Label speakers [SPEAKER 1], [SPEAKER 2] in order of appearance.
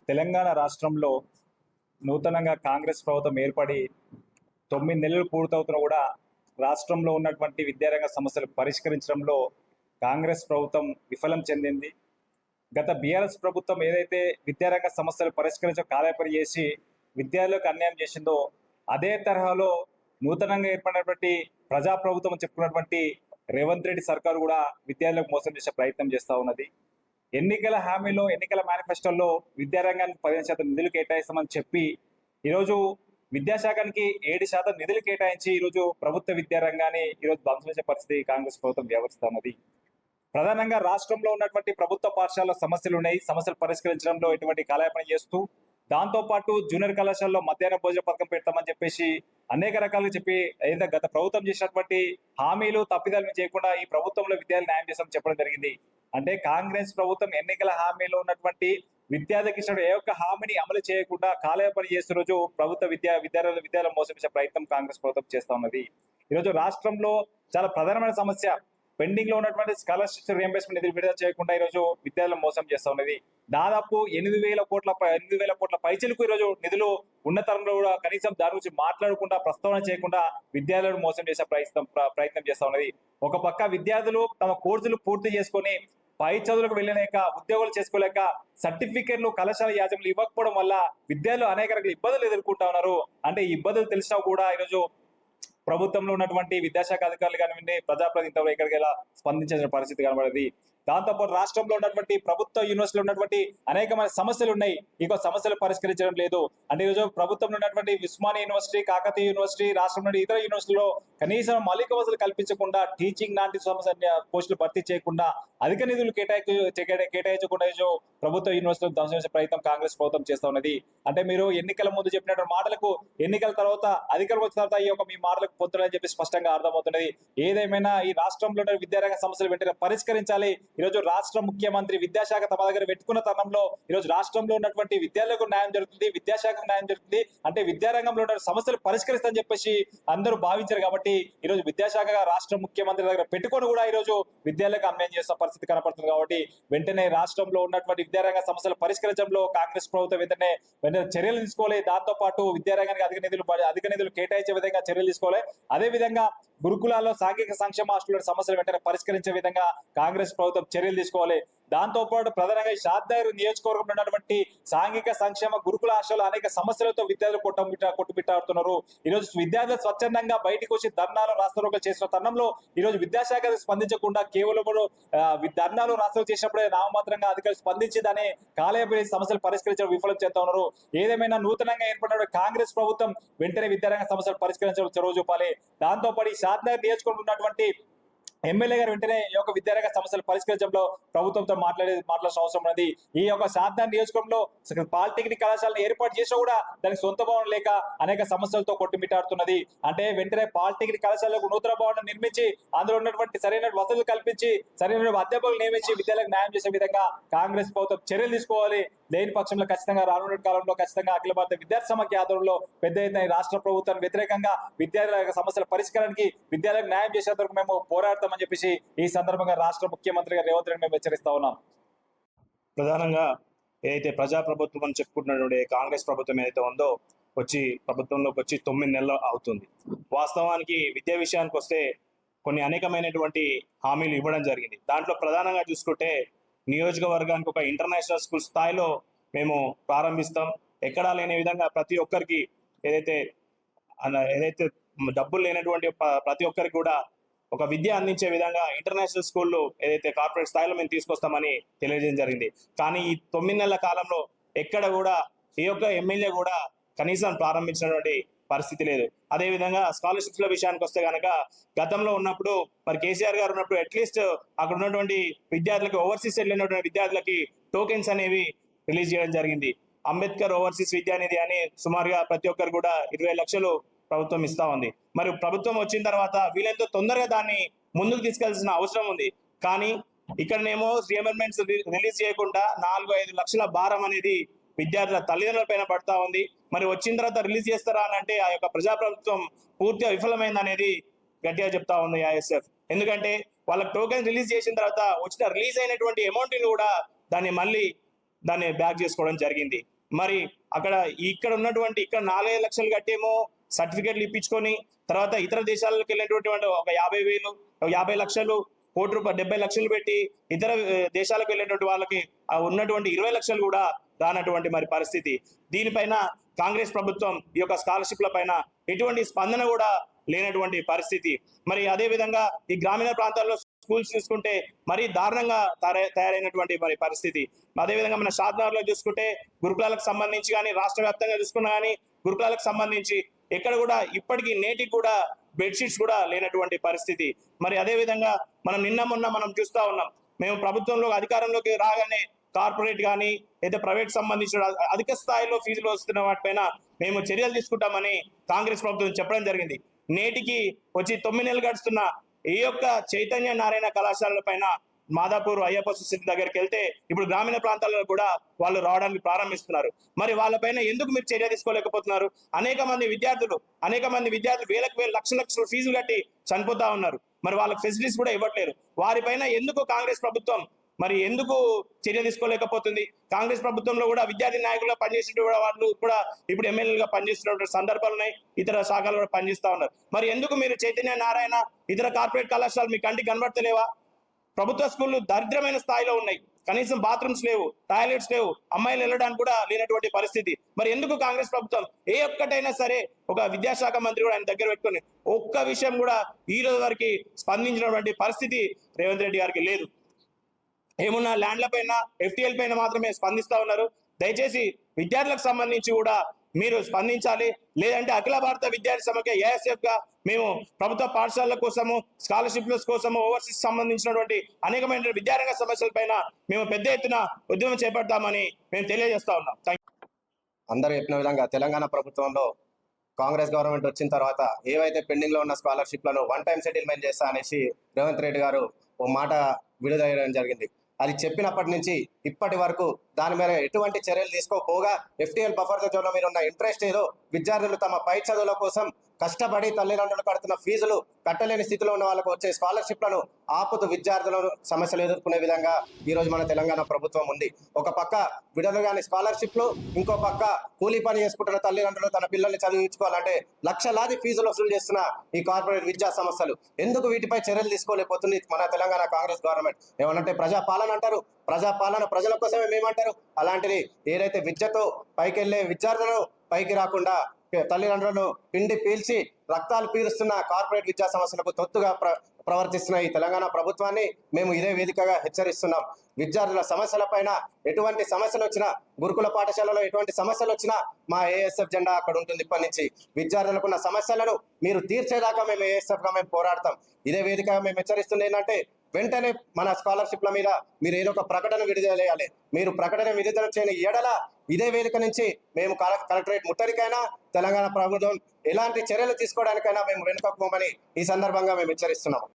[SPEAKER 1] తెలంగాణ రాష్ట్రంలో నూతనంగా కాంగ్రెస్ ప్రభుత్వం ఏర్పడి 9 నెలలు పూర్తవుతున్నా కూడా రాష్ట్రంలో ఉన్నటువంటి విద్యారంగ సమస్యలు పరిష్కరించడంలో కాంగ్రెస్ ప్రభుత్వం విఫలం చెందింది. గత బీఆర్ఎస్ ప్రభుత్వం ఏదైతే విద్యారంగ సమస్యలు కాలేపని చేసి విద్యార్థులకు అన్యాయం చేసిందో అదే తరహాలో నూతనంగా ఏర్పడినటువంటి ప్రజాప్రభుత్వం చెప్పుకున్నటువంటి రేవంత్ రెడ్డి సర్కారు కూడా విద్యార్థులకు మోసం చేసే ప్రయత్నం చేస్తూ ఉన్నది. ఎన్నికల హామీలో ఎన్నికల మేనిఫెస్టోలో విద్యారంగానికి 15% నిధులు కేటాయిస్తామని చెప్పి ఈరోజు విద్యాశాఖకి 7% నిధులు కేటాయించి ఈరోజు ప్రభుత్వ విద్యారంగాన్ని ఈరోజు ధ్వంసం పరిస్థితి కాంగ్రెస్ ప్రభుత్వం వ్యవహరిస్తున్నది. ప్రధానంగా రాష్ట్రంలో ఉన్నటువంటి ప్రభుత్వ పాఠశాలలో సమస్యలు ఉన్నాయి. సమస్యలు పరిష్కరించడంలో ఎటువంటి కాలయాపన చేస్తూ దాంతోపాటు జూనియర్ కళాశాలలో మధ్యాహ్న భోజన పథకం పెడతామని చెప్పేసి అనేక రకాలుగా చెప్పి ఏదైతే గత ప్రభుత్వం చేసినటువంటి హామీలు తప్పిదాలు చేయకుండా ఈ ప్రభుత్వంలో విద్యార్థులు న్యాయం చేస్తామని చెప్పడం జరిగింది. అంటే కాంగ్రెస్ ప్రభుత్వం ఎన్నికల హామీలో ఉన్నటువంటి విద్యార్థికి ఇచ్చిన ఏ ఒక్క హామీని అమలు చేయకుండా కాలయాపన చేస్తున్న రోజు ప్రభుత్వ విద్యార్థులు మోసం చేసే ప్రయత్నం కాంగ్రెస్ ప్రభుత్వం చేస్తా ఉన్నది. ఈరోజు రాష్ట్రంలో చాలా ప్రధానమైన సమస్య పెండింగ్ లో ఉన్నటువంటి స్కాలర్షిప్ రియంబర్స్మెంట్ నిధులు విడుదల చేయకుండా ఈరోజు విద్యార్థులు మోసం చేస్తా ఉన్నది. దాదాపు 8,000 కోట్ల పైచిలకు ఈరోజు నిధులు ఉన్న తరంలో కూడా కనీసం దాని గురించి మాట్లాడకుండా ప్రస్తావన చేయకుండా విద్యార్థులను మోసం చేసే ప్రయత్నం చేస్తా ఉన్నది. ఒక పక్క విద్యార్థులు తమ కోర్సులు పూర్తి చేసుకొని పై చదువులకు వెళ్ళలేక ఉద్యోగాలు చేసుకోలేక సర్టిఫికెట్లు కళాశాల యాజమాన్యాలు ఇవ్వకపోవడం వల్ల విద్యార్థులు అనేక రకాల ఇబ్బందులు ఎదుర్కొంటా ఉన్నారు. అంటే ఈ ఇబ్బందులు తెలిసినా కూడా ఈరోజు ప్రభుత్వంలో ఉన్నటువంటి విద్యాశాఖ అధికారులు కానివ్వండి, ప్రజాప్రతినిధులు ఎక్కడికి స్పందించిన పరిస్థితి కనబడేది. దాంతోపాటు రాష్ట్రంలో ఉన్నటువంటి ప్రభుత్వ యూనివర్సిటీలో ఉన్నటువంటి అనేకమైన సమస్యలు ఉన్నాయి. ఇంకో సమస్యలు పరిష్కరించడం లేదు. అంటే ఈరోజు ప్రభుత్వంలో ఉన్నటువంటి ఉస్మానియా యూనివర్సిటీ, కాకతీయ యూనివర్సిటీ, రాష్ట్రంలోని ఇతర యూనివర్సిటీలో కనీసం మౌలిక వసతులు కల్పించకుండా టీచింగ్ లాంటి పోస్టులు భర్తీ చేయకుండా అధిక నిధులు కేటాయించకుండా ఈరోజు ప్రభుత్వ యూనివర్సిటీలు ధ్వంసం చేసే ప్రయత్నం కాంగ్రెస్ ప్రభుత్వం చేస్తా ఉన్నది. అంటే మీరు ఎన్నికల ముందు చెప్పినటువంటి మాటలకు ఎన్నికల తర్వాత అధికారం వచ్చిన తర్వాత ఈ యొక్క మీ మాటలకు పొందుతుందని చెప్పి స్పష్టంగా అర్థమవుతున్నది. ఏదేమైనా ఈ రాష్ట్రంలో విద్యారంగ సమస్యలు వెంటనే పరిష్కరించాలి. ఈరోజు రాష్ట్ర ముఖ్యమంత్రి విద్యాశాఖ తమ దగ్గర పెట్టుకున్న తరుణంలో ఈరోజు రాష్ట్రంలో ఉన్నటువంటి విద్యార్థులకు న్యాయం జరుగుతుంది, విద్యాశాఖకు న్యాయం జరుగుతుంది. అంటే విద్యారంగంలో ఉన్న సమస్యలు పరిష్కరిస్తారని చెప్పేసి అందరూ భావించారు. కాబట్టి ఈరోజు విద్యాశాఖ రాష్ట్ర ముఖ్యమంత్రి దగ్గర పెట్టుకొని కూడా ఈరోజు విద్యార్థులకు అన్యాయం చేస్తున్న పరిస్థితి కనపడుతుంది. కాబట్టి వెంటనే రాష్ట్రంలో ఉన్నటువంటి విద్యారంగ సమస్యలు పరిష్కరించడంలో కాంగ్రెస్ ప్రభుత్వం వెంటనే చర్యలు తీసుకోవాలి. దాంతో పాటు విద్యారంగానికి అధిక నిధులు కేటాయించే విధంగా చర్యలు తీసుకోవాలి. అదే విధంగా గురుకులాల్లో సాంఘిక సంక్షేమ హాస్టల్ సమస్యలు వెంటనే పరిష్కరించే విధంగా కాంగ్రెస్ ప్రభుత్వం చర్యలు తీసుకోవాలి. దాంతో పాటు ప్రధానంగా షాద్నగర్ నియోజకవర్గంలో ఉన్నటువంటి సాంఘిక సంక్షేమ గురుకుల హాస్టల్ అనేక సమస్యలతో విద్యార్థులు కొట్టుమిట్టాడుతున్నారు. ఈరోజు విద్యార్థులు స్వచ్ఛందంగా బయటకు వచ్చి ధర్నాలు రాస్తారోకలు చేసిన తరుణంలో ఈరోజు విద్యాశాఖ స్పందించకుండా కేవలం ధర్నాలు రాస్తారోకలు చేసినప్పుడే నామమాత్రంగా అధికారులు స్పందించి దాని కాలేయ సమస్యలు పరిష్కరించడం విఫలం చేస్తా ఉన్నారు. ఏదేమైనా నూతనంగా ఏర్పడిన కాంగ్రెస్ ప్రభుత్వం వెంటనే విద్యారంగ సమస్యలు పరిష్కరించడం చొరవ చూపాలి. దాంతో పాటు ఈ షాద్నగర్ నియోజకవర్గంలో ఉన్నటువంటి ఎమ్మెల్యే గారు వెంటనే ఈ యొక్క విద్యారంగ సమస్యలు పరిష్కరించడంలో ప్రభుత్వంతో మాట్లాడాల్సిన అవసరం ఉన్నది. ఈ యొక్క షాద్నగర్ నియోజకవర్గంలో పాలిటెక్నిక్ కళాశాలను ఏర్పాటు చేసినా కూడా దానికి సొంత భవనం లేక అనేక సమస్యలతో కొట్టుమిట్టాడుతున్నది. అంటే వెంటనే పాలిటెక్నిక్ కళాశాలకు నూతన భవనం నిర్మించి అందులో ఉన్నటువంటి సరైన వసతులు కల్పించి సరైన అధ్యాపకులు నియమించి విద్యార్థులకు న్యాయం చేసే విధంగా కాంగ్రెస్ ప్రభుత్వం చర్యలు తీసుకోవాలి. లేని పక్షంలో ఖచ్చితంగా రానున్న కాలంలో ఖచ్చితంగా అఖిల భారత విద్యార్థి సమాఖ్య ఆధ్వర్యంలో పెద్ద ఎత్తున రాష్ట్ర ప్రభుత్వానికి వ్యతిరేకంగా విద్యార్థుల సమస్యల పరిష్కారానికి విద్యార్థులకు న్యాయం చేసేందుకు మేము పోరాడతామని చెప్పేసి ఈ సందర్భంగా రాష్ట్ర ముఖ్యమంత్రి రేవంత్ రెడ్డి మేము హెచ్చరిస్తా ఉన్నాం.
[SPEAKER 2] ప్రధానంగా ఏదైతే ప్రజాప్రభుత్వం అని చెప్పుకుంటున్నటువంటి కాంగ్రెస్ ప్రభుత్వం ఏదైతే ఉందో ప్రభుత్వంలోకి వచ్చి 9 నెలలు అవుతుంది. వాస్తవానికి విద్యా విషయానికి వస్తే కొన్ని అనేకమైనటువంటి హామీలు ఇవ్వడం జరిగింది. దాంట్లో ప్రధానంగా చూసుకుంటే నియోజకవర్గానికి ఒక ఇంటర్నేషనల్ స్కూల్ స్థాయిలో మేము ప్రారంభిస్తాం. ఎక్కడా లేని విధంగా ప్రతి ఒక్కరికి ఏదైతే డబ్బులు లేనటువంటి ప్రతి ఒక్కరికి కూడా ఒక విద్య అందించే విధంగా ఇంటర్నేషనల్ స్కూళ్ళు ఏదైతే కార్పొరేట్ స్థాయిలో మేము తీసుకొస్తామని తెలియజేయడం జరిగింది. కానీ ఈ 9 నెలల కాలంలో ఎక్కడ కూడా ఈ యొక్క ఎమ్మెల్యే కూడా కనీసం ప్రారంభించినటువంటి పరిస్థితి లేదు. అదేవిధంగా స్కాలర్షిప్ల విషయానికి వస్తే కనుక గతంలో ఉన్నప్పుడు మరి కేసీఆర్ గారు ఉన్నప్పుడు అట్లీస్ట్ అక్కడ ఉన్నటువంటి విద్యార్థులకి ఓవర్సీస్ వెళ్ళినటువంటి విద్యార్థులకి టోకెన్స్ అనేవి రిలీజ్ చేయడం జరిగింది. అంబేద్కర్ ఓవర్సీస్ విద్యానిధి అని సుమారుగా ప్రతి ఒక్కరు కూడా 20 లక్షలు ప్రభుత్వం ఇస్తా ఉంది. మరి ప్రభుత్వం వచ్చిన తర్వాత వీలెంతో తొందరగా దాన్ని ముందుకు తీసుకెళ్లాల్సిన అవసరం ఉంది. కానీ ఇక్కడనేమో రియంబర్స్మెంట్స్ రిలీజ్ చేయకుండా 4-5 లక్షల భారం అనేది విద్యార్థుల తల్లిదండ్రుల పైన పడతా ఉంది. మరి వచ్చిన తర్వాత రిలీజ్ చేస్తారా అని అంటే ఆ యొక్క ప్రజాప్రభుత్వం పూర్తిగా విఫలమైంది అనేది గట్టిగా చెప్తా ఉంది ఐఎస్ఎఫ్. ఎందుకంటే వాళ్ళకి టోకెన్ రిలీజ్ చేసిన తర్వాత వచ్చిన రిలీజ్ అయినటువంటి అమౌంట్ని కూడా దాన్ని బ్యాక్ చేసుకోవడం జరిగింది. మరి ఇక్కడ 4-5 లక్షలు కట్టేమో సర్టిఫికెట్లు ఇప్పించుకొని తర్వాత ఇతర దేశాలకు వెళ్ళినటువంటి ఒక 50,000 50 లక్షలు ₹1 70 లక్షలు పెట్టి ఇతర దేశాలకు వెళ్ళినటువంటి వాళ్ళకి ఉన్నటువంటి 20 లక్షలు కూడా రానటువంటి మరి పరిస్థితి. దీనిపైన కాంగ్రెస్ ప్రభుత్వం ఈ యొక్క స్కాలర్షిప్ల పైన ఎటువంటి స్పందన కూడా లేనటువంటి పరిస్థితి. మరి అదే విధంగా ఈ గ్రామీణ ప్రాంతాల్లో స్కూల్స్ చూసుకుంటే మరీ దారుణంగా తయారైనటువంటి మరి పరిస్థితి. అదేవిధంగా మన షాద్నగర్ లో చూసుకుంటే గురుకులాలకు సంబంధించి కానీ రాష్ట్ర వ్యాప్తంగా చూసుకున్నా కానీ గురుకులాలకు సంబంధించి ఎక్కడ కూడా ఇప్పటికీ నేటికి కూడా బెడ్షీట్స్ కూడా లేనటువంటి పరిస్థితి. మరి అదే విధంగా మనం మొన్న మనం చూస్తా ఉన్నాం, మేము ప్రభుత్వంలో అధికారంలోకి రాగానే కార్పొరేట్ కానీ లేదా ప్రైవేట్ సంబంధించిన అధిక స్థాయిలో ఫీజులు వస్తున్న వాటిపైన మేము చర్యలు తీసుకుంటామని కాంగ్రెస్ ప్రభుత్వం చెప్పడం జరిగింది. నేటికి వచ్చి 9 నెలలు గడుస్తున్న ఈ యొక్క చైతన్య నారాయణ కళాశాలల పైన మాదాపూర్ అయ్యప్ప సొసైటీ దగ్గరికి వెళ్తే ఇప్పుడు గ్రామీణ ప్రాంతాల్లో కూడా వాళ్ళు రావడానికి ప్రారంభిస్తున్నారు. మరి వాళ్ళపైన ఎందుకు మీరు చర్య తీసుకోలేకపోతున్నారు? అనేక మంది విద్యార్థులు వేలకు లక్షల ఫీజులు కట్టి చనిపోతా ఉన్నారు. మరి వాళ్ళకి ఫెసిలిటీస్ కూడా ఇవ్వట్లేరు. వారిపైన ఎందుకు కాంగ్రెస్ ప్రభుత్వం మరి ఎందుకు చర్య తీసుకోలేకపోతుంది? కాంగ్రెస్ ప్రభుత్వంలో కూడా విద్యార్థి నాయకులుగా పనిచేసిన వాళ్ళు కూడా ఇప్పుడు ఎమ్మెల్యేలుగా పనిచేస్తున్న సందర్భాలు ఉన్నాయి. ఇతర శాఖలు కూడా పనిచేస్తా ఉన్నారు. మరి ఎందుకు మీరు చైతన్య నారాయణ ఇతర కార్పొరేట్ కళాశాలలు మీ కంటికి కనబడతలేవా? ప్రభుత్వ స్కూళ్లు దరిద్రమైన స్థాయిలో ఉన్నాయి. కనీసం బాత్రూమ్స్ లేవు, టాయిలెట్స్ లేవు, అమ్మాయిలు వెళ్ళడానికి కూడా లేనటువంటి పరిస్థితి. మరి ఎందుకు కాంగ్రెస్ ప్రభుత్వం ఏ ఒక్కటైనా సరే ఒక విద్యాశాఖ మంత్రి కూడా ఆయన దగ్గర పెట్టుకొని ఒక్క విషయం కూడా ఈ రోజు వరకు స్పందించినటువంటి పరిస్థితి రేవంత్ రెడ్డి గారికి లేదు. ఏమున్నా ల్యాండ్ల పైన FTL పైన మాత్రమే స్పందిస్తా ఉన్నారు. దయచేసి విద్యార్థులకు సంబంధించి కూడా మీరు స్పందించాలి. లేదంటే అఖిల భారత విద్యార్థి సమైక్య AISF గా మేము ప్రభుత్వ పాఠశాలల కోసము, స్కాలర్షిప్ల కోసము, ఓవర్సీస్ సంబంధించినటువంటి అనేకమైన విద్యారంగ సమస్యల పైన మేము పెద్ద ఎత్తున ఉద్యమం చేపడతామని మేము తెలియజేస్తా ఉన్నాం.
[SPEAKER 3] అందరూ చెప్పిన విధంగా తెలంగాణ ప్రభుత్వంలో కాంగ్రెస్ గవర్నమెంట్ వచ్చిన తర్వాత ఏవైతే పెండింగ్ లో ఉన్న స్కాలర్షిప్లను 1 టైం సెటిల్మెంట్ చేస్తా అనేసి రేవంత్ రెడ్డి గారు ఓ మాట విడుదల జరిగింది. అది చెప్పినప్పటి నుంచి ఇప్పటి వరకు దాని మీద ఎటువంటి చర్యలు తీసుకోపోగా FTL బఫర్ జోన్లో మీరు ఉన్న ఇంట్రెస్ట్ ఏదో విద్యార్థులు తమ పై చదువుల కోసం కష్టపడి తల్లిదండ్రులు కడుతున్న ఫీజులు కట్టలేని స్థితిలో ఉన్న వాళ్ళకు వచ్చే స్కాలర్షిప్లను ఆపుతూ విద్యార్థుల సమస్యలు ఎదుర్కొనే విధంగా ఈరోజు మన తెలంగాణ ప్రభుత్వం ఉంది. ఒక పక్క విడుదల కాని స్కాలర్షిప్లు, ఇంకో పక్క కూలీ పని చేసుకుంటున్న తల్లిదండ్రులు తన పిల్లల్ని చదివించుకోవాలంటే లక్షలాది ఫీజులు వసూలు చేస్తున్న ఈ కార్పొరేట్ విద్యా సంస్థలు ఎందుకు వీటిపై చర్యలు తీసుకోలేకపోతుంది మన తెలంగాణ కాంగ్రెస్ గవర్నమెంట్? ఏమనంటే ప్రజాపాలన అంటారు, ప్రజాపాలన ప్రజల కోసమే మేమంటారు. అలాంటిది ఏదైతే విద్యతో పైకి వెళ్ళే విద్యార్థులను పైకి రాకుండా తల్లిదండ్రులను పిండి పీల్చి రక్తాలు పీలుస్తున్న కార్పొరేట్ విద్యా సంస్థలకు తొత్తుగా ప్రవర్తిస్తున్న ఈ తెలంగాణ ప్రభుత్వాన్ని మేము ఇదే వేదికగా హెచ్చరిస్తున్నాం. విద్యార్థుల సమస్యల పైన ఎటువంటి సమస్యలు వచ్చినా, గురుకుల పాఠశాలలో ఎటువంటి సమస్యలు వచ్చినా మా AISF జెండా అక్కడ ఉంటుంది. ఇప్పటి నుంచి విద్యార్థులకు ఉన్న సమస్యలను మీరు తీర్చేదాకా మేము AISF గా మేము పోరాడతాం. ఇదే వేదికగా మేము హెచ్చరిస్తుంది ఏంటంటే వెంటనే మన స్కాలర్షిప్ల మీద మీరు ఏదో ఒక ప్రకటన విడుదల చేయాలి. మీరు ప్రకటన విడుదల చేయని ఎడల ఇదే వేదిక నుంచి మేము కలెక్టరేట్ ముట్టడికైనా తెలంగాణ ప్రభుత్వం ఎలాంటి చర్యలు తీసుకోవడానికైనా మేము వెనుకపోమని ఈ సందర్భంగా మేము హెచ్చరిస్తున్నాం.